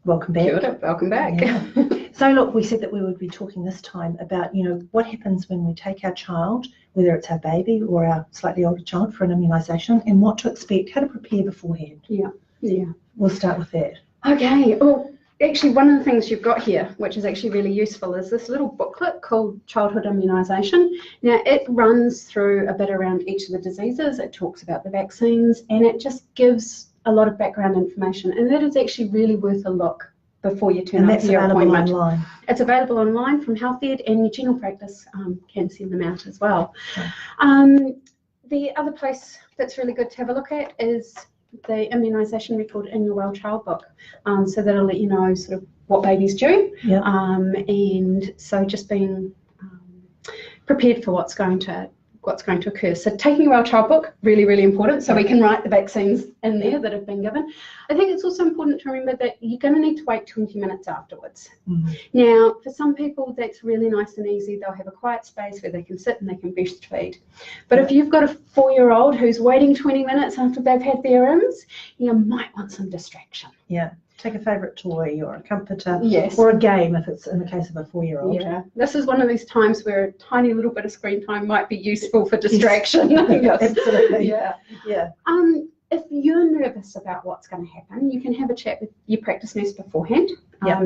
Welcome back. Kia ora, welcome back. Yeah. So look, we said that we would be talking this time about, what happens when we take our child, whether it's our baby or our slightly older child, for an immunisation, and what to expect, how to prepare beforehand. Yeah. We'll start with that. Okay. Well, actually, one of the things you've got here, which is actually really useful, is this little booklet called Childhood Immunisation. Now, it runs through a bit around each of the diseases. It talks about the vaccines, and it just gives a lot of background information. And that is actually really worth a look before you turn up for your appointment. Online. It's available online from Health Ed, and your general practice can send them out as well. Okay. The other place that's really good to have a look at is the immunisation record in your Well Child book. So that'll let you know sort of what babies do. Yeah. And so just being prepared for what's going to occur. So taking your Well Child book, really, really important, so we can write the vaccines in there that have been given. I think it's also important to remember that you're going to need to wait 20 minutes afterwards. Mm-hmm. Now, for some people, that's really nice and easy. They'll have a quiet space where they can sit and they can breastfeed. But if you've got a 4-year-old who's waiting 20 minutes after they've had their IMS, you might want some distraction. Yeah. Take a favourite toy or a comforter, yes, or a game if it's in the case of a 4-year-old. Yeah, this is one of these times where a tiny little bit of screen time might be useful for distraction. Yes. Absolutely. Yeah. If you're nervous about what's going to happen, you can have a chat with your practice nurse beforehand,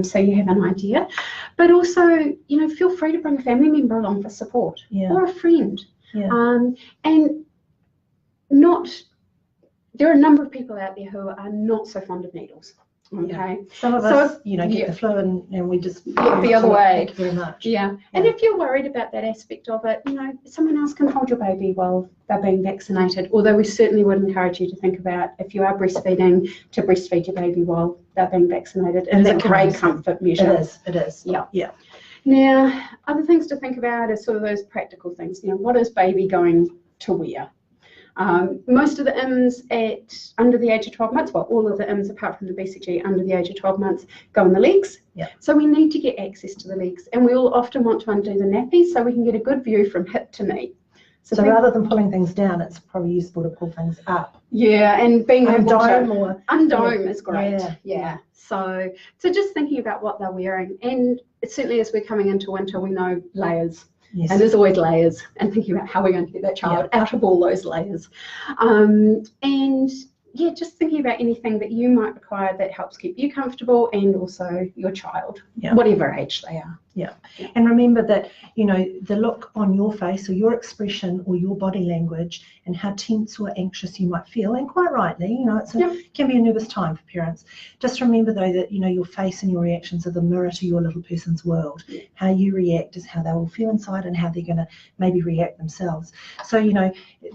so you have an idea. But also, feel free to bring a family member along for support, or a friend. Yeah. And there are a number of people out there who are not so fond of needles. Okay. Some of us, get the flu and we just look the other way. Thank you very much. Yeah. And if you're worried about that aspect of it, someone else can hold your baby while they're being vaccinated. Although we certainly would encourage you to think about, if you are breastfeeding, to breastfeed your baby while they're being vaccinated. It is a great comfort measure. It is. Yeah. Now, other things to think about is sort of those practical things. What is baby going to wear? Most of the IMS under the age of 12 months, well, all of the IMS apart from the BCG under the age of 12 months, go in the legs. Yeah. So we need to get access to the legs, and we will often want to undo the nappy so we can get a good view from hip to knee. So rather than pulling things down, it's probably useful to pull things up. Yeah, and being able to undome is great. Yeah. So just thinking about what they're wearing, and certainly as we're coming into winter, we know layers. Yes. And there's always layers, and thinking about how we're going to get that child out of all those layers. And just thinking about anything that you might require that helps keep you comfortable and also your child, whatever age they are. Yeah. And remember that, the look on your face or your expression or your body language and how tense or anxious you might feel, and quite rightly, it can be a nervous time for parents. Just remember though that, your face and your reactions are the mirror to your little person's world. Yeah. How you react is how they will feel inside and how they're going to maybe react themselves. So,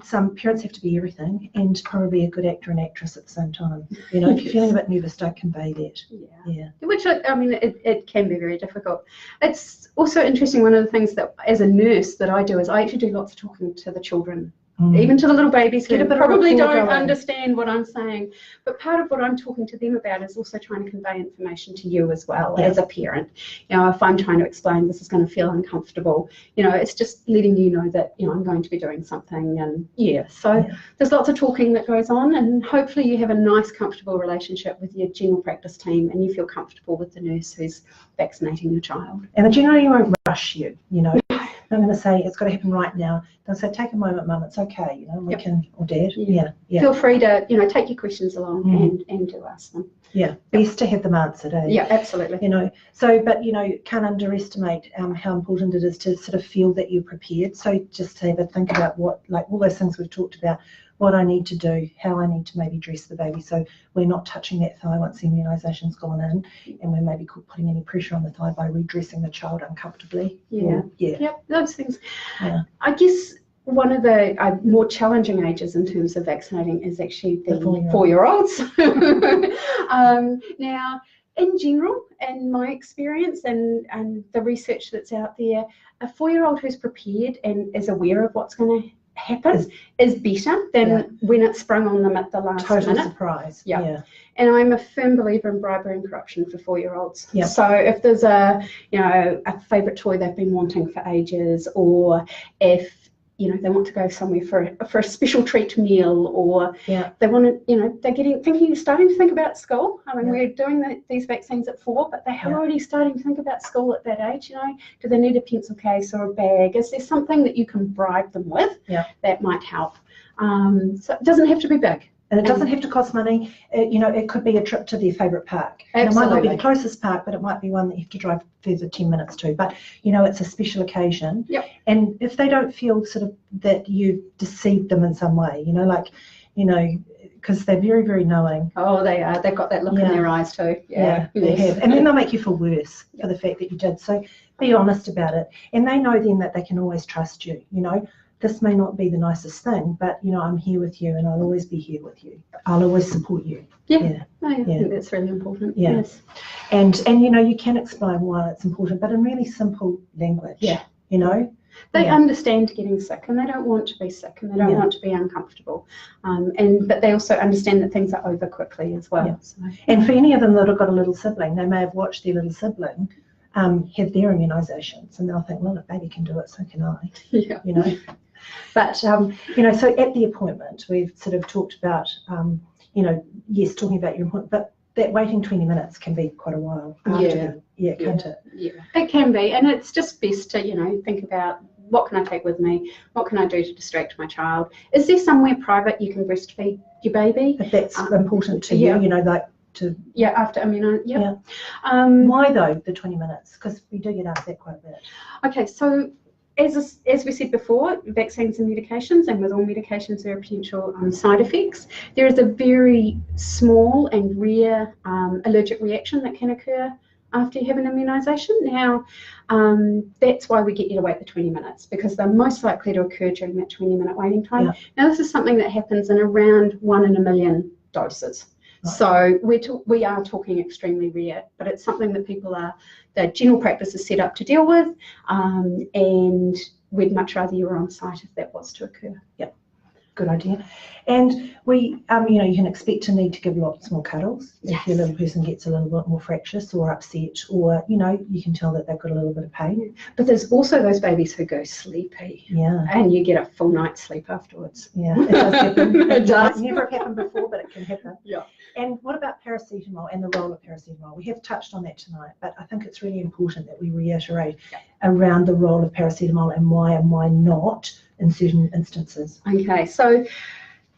some parents have to be everything and probably a good actor and actress at the same time. If you're feeling a bit nervous, don't convey that. Yeah. Which, it can be very difficult. It's also interesting, one of the things that as a nurse that I do is I actually do lots of talking to the children, even to the little babies who probably don't understand what I'm saying. But part of what I'm talking to them about is also trying to convey information to you as well as a parent. If I'm trying to explain this is going to feel uncomfortable, it's just letting you know that, I'm going to be doing something. And there's lots of talking that goes on, and hopefully you have a nice, comfortable relationship with your general practice team and you feel comfortable with the nurse who's vaccinating your child. And generally won't rush you, I'm going to say it's got to happen right now. They'll say, take a moment, Mum, it's okay, we can, or Dad. Yeah. Feel free to, take your questions along and do ask them. Yeah, best to have them answered, eh? Yeah, absolutely. But can't underestimate how important it is to sort of feel that you're prepared. So just to have a think about what, all those things we've talked about, what I need to do, how I need to maybe dress the baby so we're not touching that thigh once the immunisation's gone in, and we're maybe putting any pressure on the thigh by redressing the child uncomfortably. Those things. I guess one of the more challenging ages in terms of vaccinating is actually the 4-year-olds. Now, in general, in my experience and the research that's out there, a 4-year-old who's prepared and is aware of what's going to happen is better than when it's sprung on them at the last minute. Surprise. Yeah. And I'm a firm believer in bribery and corruption for 4-year-olds. Yeah. So if there's a favourite toy they've been wanting for ages, or if you know, they want to go somewhere for a special treat meal, or they want to, you know, they're starting to think about school. I mean, we're doing these vaccines at 4, but they're already starting to think about school at that age. You know, do they need a pencil case or a bag? Is there something that you can bribe them with that might help? So it doesn't have to be big. And it doesn't have to cost money. You know, it could be a trip to their favourite park. And it might not be the closest park, but it might be one that you have to drive further 10 minutes to. But, you know, it's a special occasion. Yep. And if they don't feel sort of that you deceived them in some way, you know, like, you know, because they're very, very knowing. Oh, they are. They've got that look in their eyes too. Yeah, they have. And then they'll make you feel worse for the fact that you did. So be honest about it. And they know then that they can always trust you, you know. This may not be the nicest thing, but, you know, I'm here with you and I'll always be here with you. I'll always support you. I think that's really important. Yes. And you know, you can explain why it's important, but in really simple language. You know. They understand getting sick, and they don't want to be sick, and they don't want to be uncomfortable. But they also understand that things are over quickly as well. So, and for any of them that have got a little sibling, they may have watched their little sibling have their immunisations, and they'll think, well, if baby can do it, so can I. You know. But, you know, so at the appointment, we've sort of talked about, you know, yes, talking about your appointment, but that waiting 20 minutes can be quite a while. Can't it? Yeah, it can be. And it's just best to, you know, think about, what can I take with me? What can I do to distract my child? Is there somewhere private you can breastfeed your baby? If that's important to you, you know, like to... after immunisation. Why, though, the 20 minutes? Because we do get asked that quite a bit. Okay, so... As we said before, vaccines and medications, and with all medications there are potential side effects. There is a very small and rare allergic reaction that can occur after you have an immunisation. Now, that's why we get you to wait the 20 minutes, because they're most likely to occur during that 20-minute waiting time. Now, this is something that happens in around 1 in a million doses. So we are talking extremely rare, but it's something that the general practice is set up to deal with, and we'd much rather you were on site if that was to occur. Good idea. And we, you know, you can expect to need to give lots more cuddles if your little person gets a little bit more fractious or upset, or, you know, you can tell that they've got a little bit of pain. But there's also those babies who go sleepy. And you get a full night's sleep afterwards. It does happen. It does. Never happened before, but it can happen. And what about paracetamol and the role of paracetamol? We have touched on that tonight, but I think it's really important that we reiterate around the role of paracetamol and why not in certain instances. Okay, so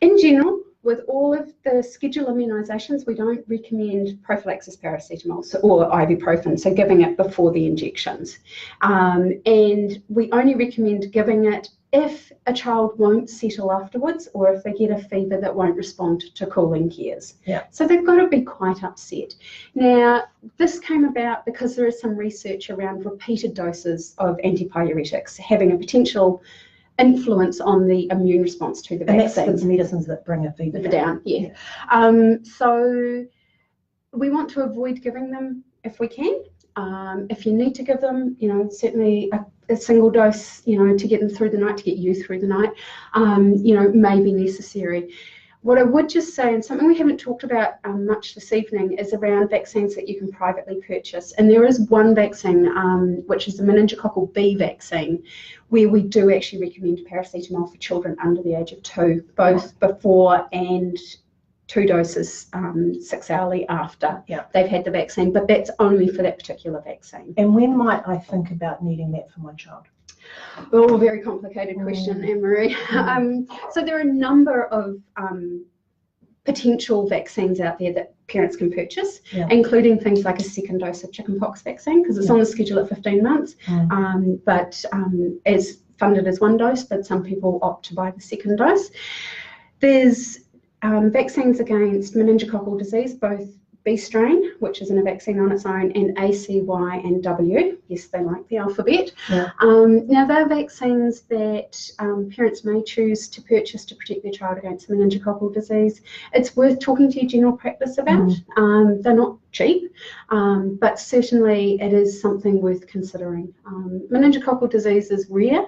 in general, with all of the scheduled immunisations, we don't recommend prophylaxis paracetamol or ibuprofen, so giving it before the injections. And we only recommend giving it if a child won't settle afterwards, or if they get a fever that won't respond to cooling cares. So they've got to be quite upset. Now, this came about because there is some research around repeated doses of antipyretics having a potential influence on the immune response to the vaccine. And that's the medicines that bring a fever down. So we want to avoid giving them if we can. If you need to give them, you know, certainly a single dose, you know, to get them through the night, to get you through the night, you know, may be necessary. What I would just say, and something we haven't talked about much this evening, is around vaccines that you can privately purchase. And there is one vaccine, which is the meningococcal B vaccine, where we do actually recommend paracetamol for children under the age of 2, both before and 2 doses 6 hourly after they've had the vaccine. But that's only for that particular vaccine. And when might I think about needing that for my child? Oh, very complicated question, Anne-Marie. So there are a number of potential vaccines out there that parents can purchase, including things like a second dose of chickenpox vaccine, because it's on the schedule at 15 months, but as funded as 1 dose, but some people opt to buy the second dose. There's vaccines against meningococcal disease, both B strain, which isn't a vaccine on its own, and A, C, Y, and W. Yes, they like the alphabet. Now, they're vaccines that parents may choose to purchase to protect their child against meningococcal disease. It's worth talking to your general practice about. They're not cheap, but certainly it is something worth considering. Meningococcal disease is rare,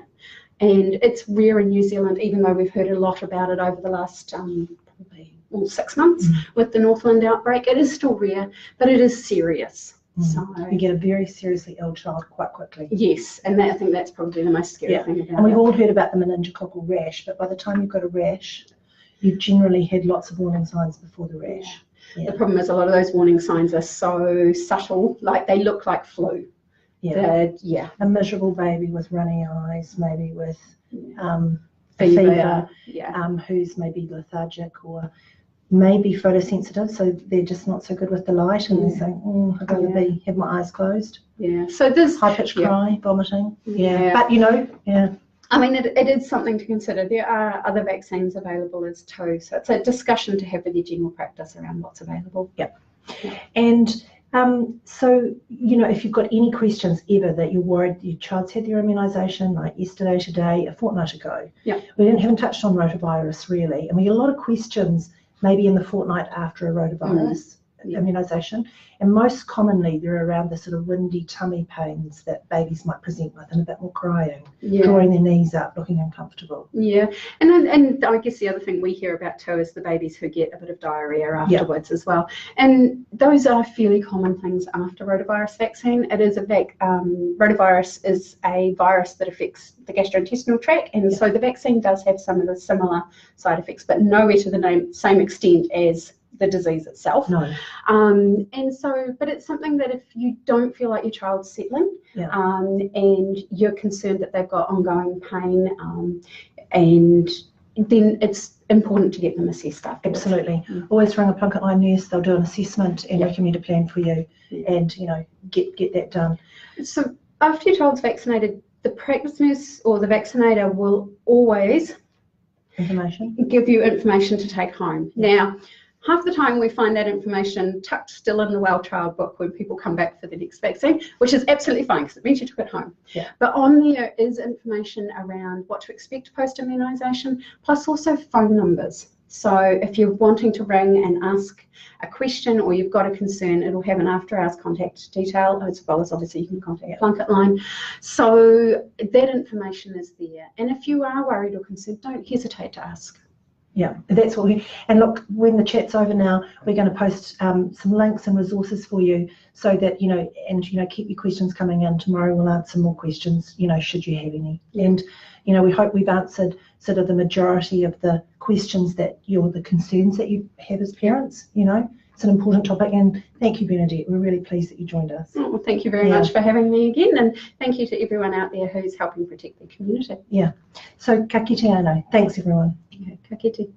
and it's rare in New Zealand, even though we've heard a lot about it over the last probably 6 months with the Northland outbreak. It is still rare, but it is serious. So you get a very seriously ill child quite quickly. Yes, and I think that's probably the most scary thing about it. And we've all heard about the meningococcal rash, but by the time you've got a rash, you've generally had lots of warning signs before the rash. The problem is a lot of those warning signs are so subtle, like they look like flu. A miserable baby with runny eyes, maybe with fever, who's maybe lethargic or maybe photosensitive, so they're just not so good with the light, and they're saying, I'd rather have my eyes closed. So there's high-pitched cry, vomiting. But I mean, it is something to consider. There are other vaccines available as too, so it's a discussion to have with your general practice around what's available. And so, if you've got any questions ever that you're worried your child's had their immunisation, like yesterday, today, a fortnight ago, we haven't touched on rotavirus really, and we get a lot of questions maybe in the fortnight after a rotavirus immunisation, and most commonly they're around the sort of windy tummy pains that babies might present with, and a bit more crying, drawing their knees up, looking uncomfortable. And I guess the other thing we hear about too is the babies who get a bit of diarrhea afterwards as well, and those are fairly common things after rotavirus vaccine. It is rotavirus is a virus that affects the gastrointestinal tract, and so the vaccine does have some of the similar side effects, but nowhere to the same extent as the disease itself. And so, but it's something that if you don't feel like your child's settling, and you're concerned that they've got ongoing pain, and then it's important to get them assessed afterwards. Absolutely. Always ring a PlunketLine nurse, they'll do an assessment and recommend a plan for you, and get that done. So after your child's vaccinated, the practice nurse or the vaccinator will always give you information to take home. Now, half the time we find that information tucked still in the well child book when people come back for the next vaccine, which is absolutely fine because it means you took it home. But on there is information around what to expect post-immunisation, plus also phone numbers. So if you're wanting to ring and ask a question or you've got a concern, it'll have an after-hours contact detail, as well as obviously you can contact PlunketLine. So that information is there. And if you are worried or concerned, don't hesitate to ask. That's what and look, when the chat's over now, we're going to post some links and resources for you, so that keep your questions coming in. Tomorrow we'll answer more questions, should you have any. And we hope we've answered sort of the majority of the questions the concerns that you have as parents. It's an important topic, and thank you, Bernadette. We're really pleased that you joined us. Well, thank you very much for having me again, and thank you to everyone out there who's helping protect the community. So ka kite anō. Thanks everyone. Ka kite.